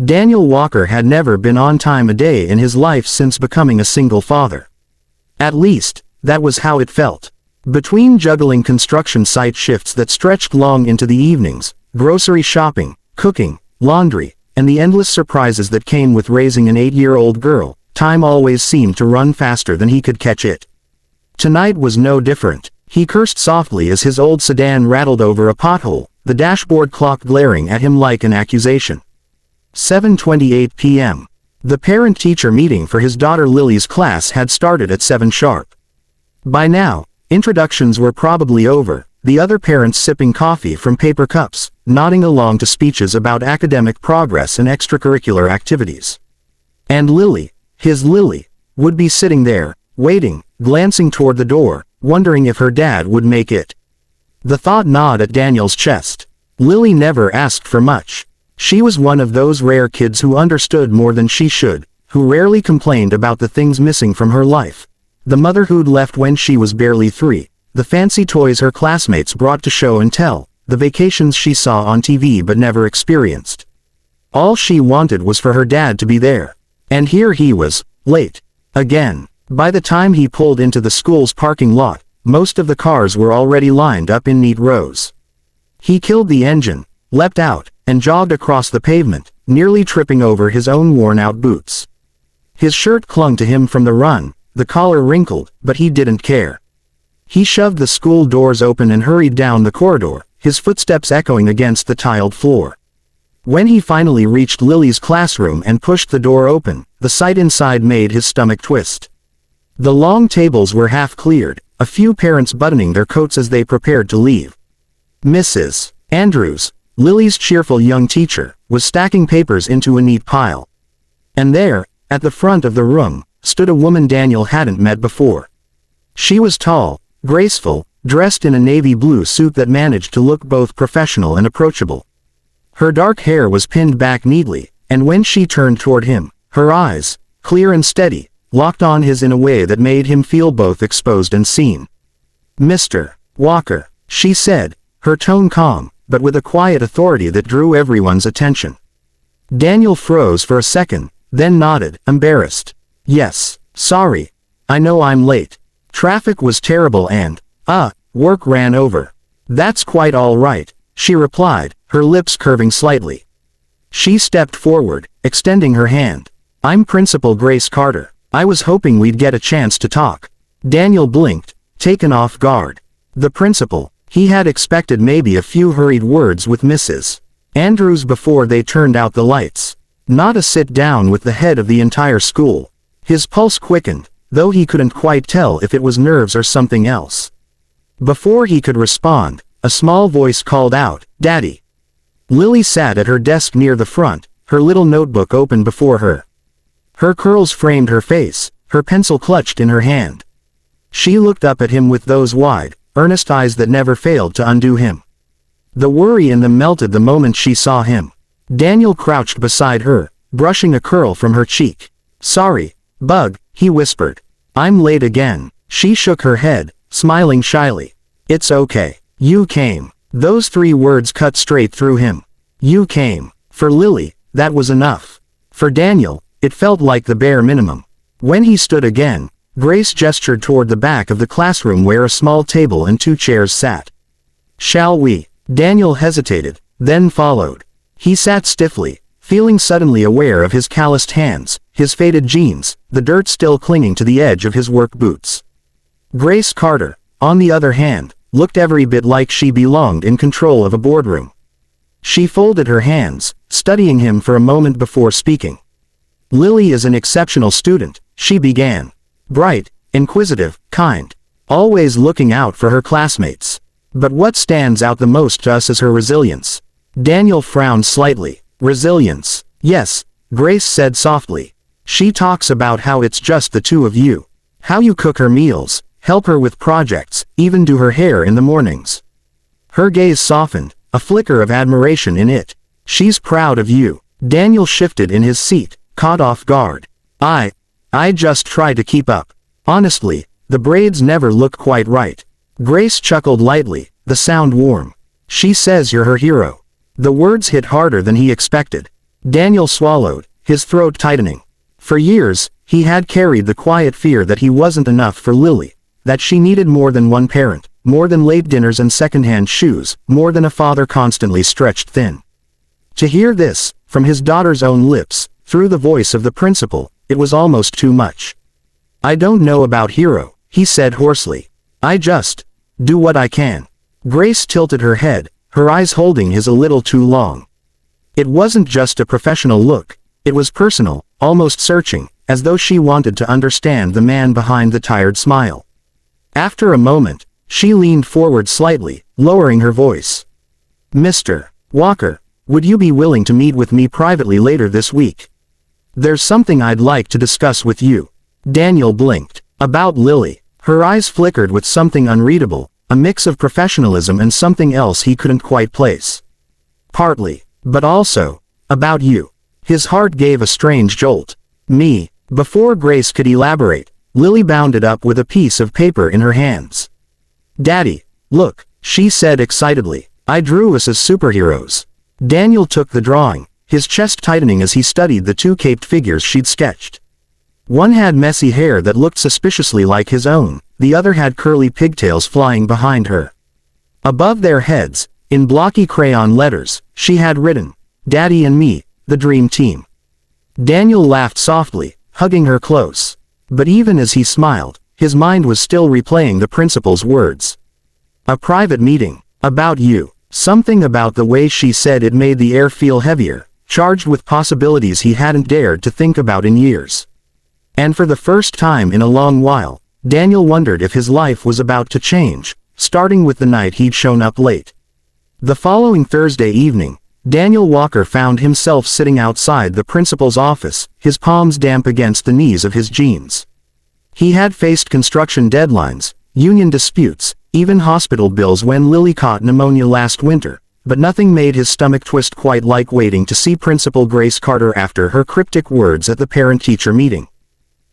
Daniel Walker had never been on time a day in his life since becoming a single father. At least, that was how it felt. Between juggling construction site shifts that stretched long into the evenings, grocery shopping, cooking, laundry, and the endless surprises that came with raising an 8-year-old girl, time always seemed to run faster than he could catch it. Tonight was no different. He cursed softly as his old sedan rattled over a pothole, the dashboard clock glaring at him like an accusation. 7:28 p.m. The parent-teacher meeting for his daughter Lily's class had started at 7 sharp. By now, introductions were probably over, the other parents sipping coffee from paper cups, nodding along to speeches about academic progress and extracurricular activities. And Lily, his Lily, would be sitting there, waiting, glancing toward the door, wondering if her dad would make it. The thought gnawed at Daniel's chest. Lily never asked for much. She was one of those rare kids who understood more than she should, who rarely complained about the things missing from her life. The mother who'd left when she was barely 3, the fancy toys her classmates brought to show and tell, the vacations she saw on TV but never experienced. All she wanted was for her dad to be there. And here he was, late. Again. By the time he pulled into the school's parking lot, most of the cars were already lined up in neat rows. He killed the engine, leapt out, and jogged across the pavement, nearly tripping over his own worn-out boots. His shirt clung to him from the run, the collar wrinkled, but he didn't care. He shoved the school doors open and hurried down the corridor, his footsteps echoing against the tiled floor. When he finally reached Lily's classroom and pushed the door open, the sight inside made his stomach twist. The long tables were half cleared, a few parents buttoning their coats as they prepared to leave. Mrs. Andrews, Lily's cheerful young teacher, was stacking papers into a neat pile. And there, at the front of the room, stood a woman Daniel hadn't met before. She was tall, graceful, dressed in a navy blue suit that managed to look both professional and approachable. Her dark hair was pinned back neatly, and when she turned toward him, her eyes, clear and steady, locked on his in a way that made him feel both exposed and seen. "Mr. Walker," she said, her tone calm, but with a quiet authority that drew everyone's attention. Daniel froze for a second, then nodded, embarrassed. "Yes, sorry. I know I'm late. Traffic was terrible and, work ran over." "That's quite all right," she replied, her lips curving slightly. She stepped forward, extending her hand. "I'm Principal Grace Carter. I was hoping we'd get a chance to talk." Daniel blinked, taken off guard. The principal. He had expected maybe a few hurried words with Mrs. Andrews before they turned out the lights. Not a sit-down with the head of the entire school. His pulse quickened, though he couldn't quite tell if it was nerves or something else. Before he could respond, a small voice called out, "Daddy." Lily sat at her desk near the front, her little notebook open before her. Her curls framed her face, her pencil clutched in her hand. She looked up at him with those wide, earnest eyes that never failed to undo him. The worry in them melted the moment she saw him. Daniel crouched beside her, brushing a curl from her cheek. "Sorry, Bug," he whispered. "I'm late again." She shook her head, smiling shyly. "It's okay. You came." Those 3 words cut straight through him. You came. For Lily, that was enough. For Daniel, it felt like the bare minimum. When he stood again, Grace gestured toward the back of the classroom where a small table and 2 chairs sat. "Shall we?" Daniel hesitated, then followed. He sat stiffly, feeling suddenly aware of his calloused hands, his faded jeans, the dirt still clinging to the edge of his work boots. Grace Carter, on the other hand, looked every bit like she belonged in control of a boardroom. She folded her hands, studying him for a moment before speaking. "Lily is an exceptional student," she began. "Bright, inquisitive, kind. Always looking out for her classmates. But what stands out the most to us is her resilience." Daniel frowned slightly. "Resilience. Yes," Grace said softly. "She talks about how it's just the 2 of you. How you cook her meals, help her with projects, even do her hair in the mornings." Her gaze softened, a flicker of admiration in it. "She's proud of you." Daniel shifted in his seat, caught off guard. I just try to keep up. Honestly, the braids never look quite right." Grace chuckled lightly, the sound warm. "She says you're her hero." The words hit harder than he expected. Daniel swallowed, his throat tightening. For years, he had carried the quiet fear that he wasn't enough for Lily, that she needed more than one parent, more than late dinners and second-hand shoes, more than a father constantly stretched thin. To hear this, from his daughter's own lips, through the voice of the principal, it was almost too much. "I don't know about Hero," he said hoarsely. "I just do what I can." Grace tilted her head, her eyes holding his a little too long. It wasn't just a professional look, it was personal, almost searching, as though she wanted to understand the man behind the tired smile. After a moment, she leaned forward slightly, lowering her voice. "Mr. Walker, would you be willing to meet with me privately later this week? There's something I'd like to discuss with you." Daniel blinked. About Lily. Her eyes flickered with something unreadable, a mix of professionalism and something else he couldn't quite place. "Partly, but also, about you." His heart gave a strange jolt. "Me?" Before Grace could elaborate, Lily bounded up with a piece of paper in her hands. "Daddy, look," she said excitedly. "I drew us as superheroes." Daniel took the drawing, his chest tightening as he studied the two caped figures she'd sketched. One had messy hair that looked suspiciously like his own, the other had curly pigtails flying behind her. Above their heads, in blocky crayon letters, she had written, "Daddy and me, the dream team." Daniel laughed softly, hugging her close. But even as he smiled, his mind was still replaying the principal's words. "A private meeting, about you." Something about the way she said it made the air feel heavier, charged with possibilities he hadn't dared to think about in years. And for the first time in a long while, Daniel wondered if his life was about to change, starting with the night he'd shown up late. The following Thursday evening, Daniel Walker found himself sitting outside the principal's office, his palms damp against the knees of his jeans. He had faced construction deadlines, union disputes, even hospital bills when Lily caught pneumonia last winter, but nothing made his stomach twist quite like waiting to see Principal Grace Carter after her cryptic words at the parent-teacher meeting.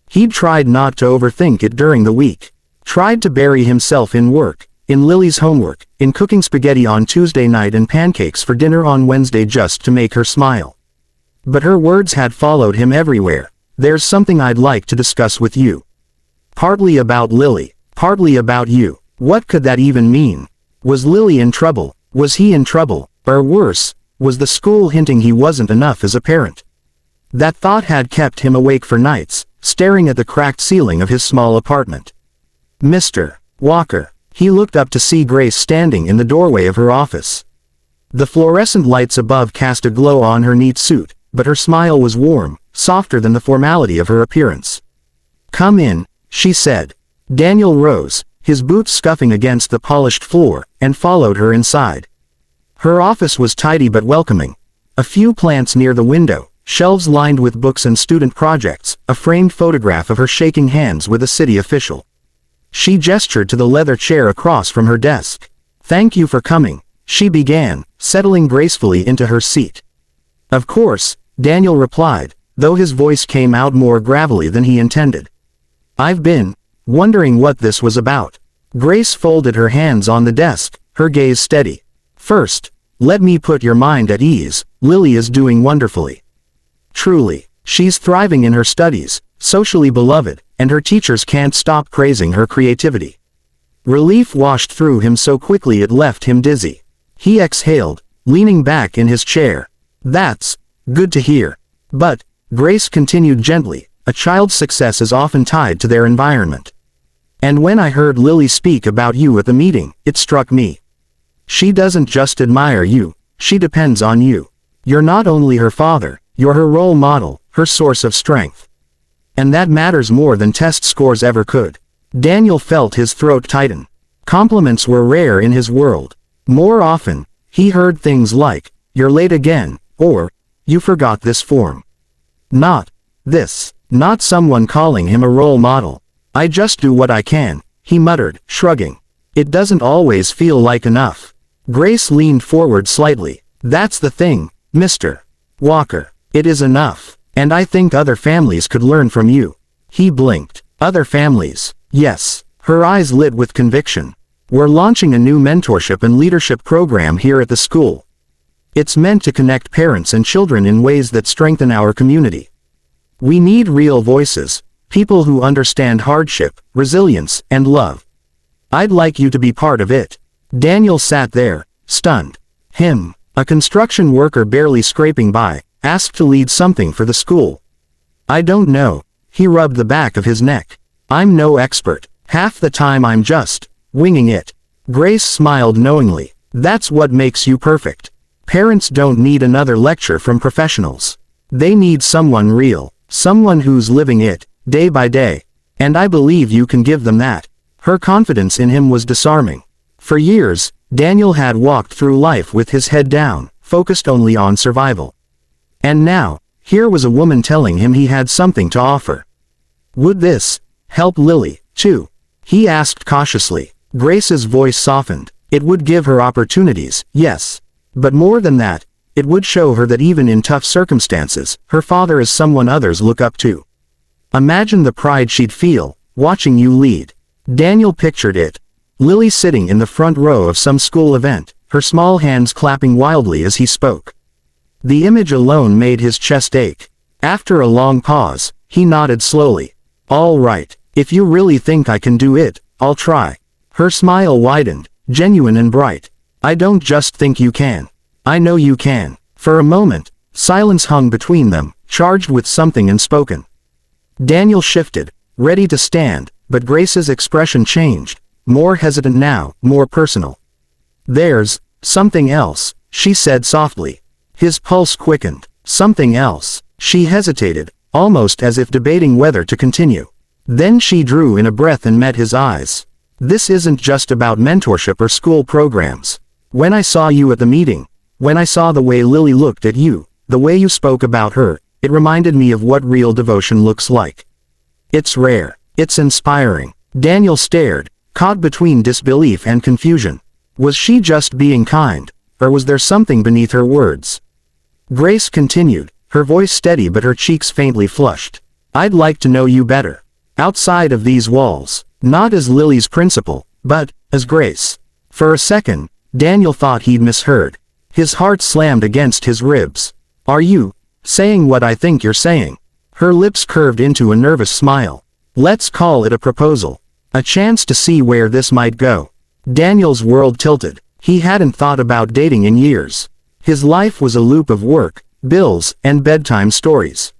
He'd tried not to overthink it during the week, tried to bury himself in work, in Lily's homework, in cooking spaghetti on Tuesday night and pancakes for dinner on Wednesday just to make her smile. But her words had followed him everywhere. "There's something I'd like to discuss with you. Partly about Lily, partly about you." What could that even mean? Was Lily in trouble? Was he in trouble? Or worse, was the school hinting he wasn't enough as a parent? That thought had kept him awake for nights, staring at the cracked ceiling of his small apartment. "Mr. Walker." He looked up to see Grace standing in the doorway of her office. The fluorescent lights above cast a glow on her neat suit, but her smile was warm, softer than the formality of her appearance. "Come in," she said. Daniel rose, his boots scuffing against the polished floor, and followed her inside. Her office was tidy but welcoming. A few plants near the window, shelves lined with books and student projects, a framed photograph of her shaking hands with a city official. She gestured to the leather chair across from her desk. "Thank you for coming," she began, settling gracefully into her seat. "Of course," Daniel replied, though his voice came out more gravelly than he intended. "I've been wondering what this was about." Grace folded her hands on the desk, her gaze steady. "First, let me put your mind at ease. Lily is doing wonderfully. Truly, she's thriving in her studies, socially beloved, and her teachers can't stop praising her creativity." Relief washed through him so quickly it left him dizzy. He exhaled, leaning back in his chair. "That's good to hear. But," Grace continued gently, "a child's success is often tied to their environment. And when I heard Lily speak about you at the meeting, it struck me. She doesn't just admire you, she depends on you. You're not only her father, you're her role model, her source of strength. And that matters more than test scores ever could." Daniel felt his throat tighten. Compliments were rare in his world. More often, he heard things like, "You're late again," or, "You forgot this form." Not this. Not someone calling him a role model. "I just do what I can," he muttered, shrugging. "It doesn't always feel like enough." Grace leaned forward slightly. "That's the thing, Mr. Walker. It is enough. And I think other families could learn from you." He blinked. "Other families?" "Yes." Her eyes lit with conviction. "We're launching a new mentorship and leadership program here at the school." It's meant to connect parents and children in ways that strengthen our community. We need real voices, people who understand hardship, resilience, and love. I'd like you to be part of it." Daniel sat there, stunned. Him, a construction worker barely scraping by, asked to lead something for the school. "I don't know." He rubbed the back of his neck. "I'm no expert. Half the time I'm just winging it." Grace smiled knowingly. "That's what makes you perfect. Parents don't need another lecture from professionals. They need someone real, someone who's living it, day by day. And I believe you can give them that." Her confidence in him was disarming. For years, Daniel had walked through life with his head down, focused only on survival. And now, here was a woman telling him he had something to offer. Would this help Lily, too? He asked cautiously. Grace's voice softened. It would give her opportunities, yes. But more than that, it would show her that even in tough circumstances, her father is someone others look up to. Imagine the pride she'd feel, watching you lead. Daniel pictured it. Lily sitting in the front row of some school event, her small hands clapping wildly as he spoke. The image alone made his chest ache. After a long pause, he nodded slowly. All right, if you really think I can do it, I'll try. Her smile widened, genuine and bright. I don't just think you can. I know you can. For a moment, silence hung between them, charged with something unspoken. Daniel shifted, ready to stand, but Grace's expression changed, more hesitant now, more personal. There's something else, she said softly. His pulse quickened. Something else. She hesitated, almost as if debating whether to continue. Then she drew in a breath and met his eyes. This isn't just about mentorship or school programs. When I saw you at the meeting, when I saw the way Lily looked at you, the way you spoke about her, it reminded me of what real devotion looks like. It's rare. It's inspiring. Daniel stared, caught between disbelief and confusion. Was she just being kind, or was there something beneath her words? Grace continued, her voice steady but her cheeks faintly flushed. I'd like to know you better. Outside of these walls, not as Lily's principal, but as Grace. For a second, Daniel thought he'd misheard. His heart slammed against his ribs. Are you saying what I think you're saying? Her lips curved into a nervous smile. Let's call it a proposal. A chance to see where this might go. Daniel's world tilted. He hadn't thought about dating in years. His life was a loop of work, bills, and bedtime stories.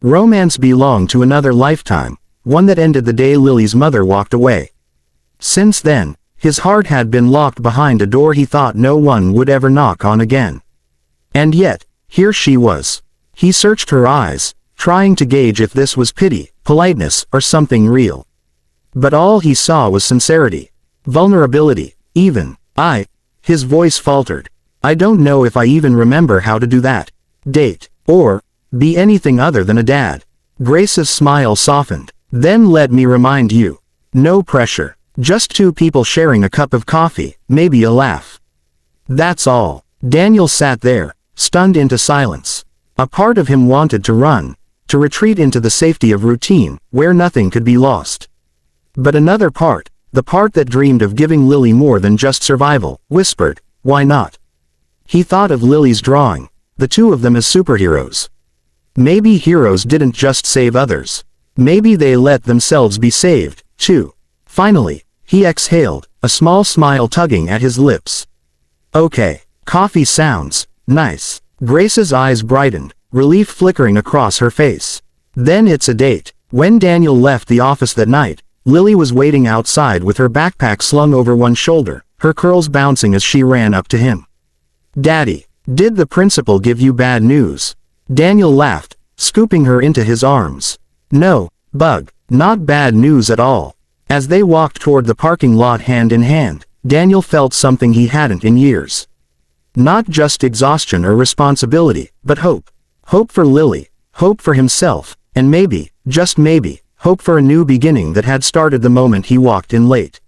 Romance belonged to another lifetime, one that ended the day Lily's mother walked away. Since then, his heart had been locked behind a door he thought no one would ever knock on again. And yet, here she was. He searched her eyes, trying to gauge if this was pity, politeness, or something real. But all he saw was sincerity. Vulnerability, even. His voice faltered. I don't know if I even remember how to do that. Date, or be anything other than a dad. Grace's smile softened. Then let me remind you. No pressure. Just two people sharing a cup of coffee, maybe a laugh. That's all. Daniel sat there, stunned into silence. A part of him wanted to run, to retreat into the safety of routine, where nothing could be lost. But another part, the part that dreamed of giving Lily more than just survival, whispered, why not? He thought of Lily's drawing, the two of them as superheroes. Maybe heroes didn't just save others. Maybe they let themselves be saved, too. Finally, he exhaled, a small smile tugging at his lips. Okay, coffee sounds nice. Grace's eyes brightened, relief flickering across her face. Then it's a date. When Daniel left the office that night, Lily was waiting outside with her backpack slung over one shoulder, her curls bouncing as she ran up to him. Daddy, did the principal give you bad news? Daniel laughed, scooping her into his arms. No, Bug, not bad news at all. As they walked toward the parking lot hand in hand, Daniel felt something he hadn't in years. Not just exhaustion or responsibility, but hope. Hope for Lily, hope for himself, and maybe, just maybe, hope for a new beginning that had started the moment he walked in late.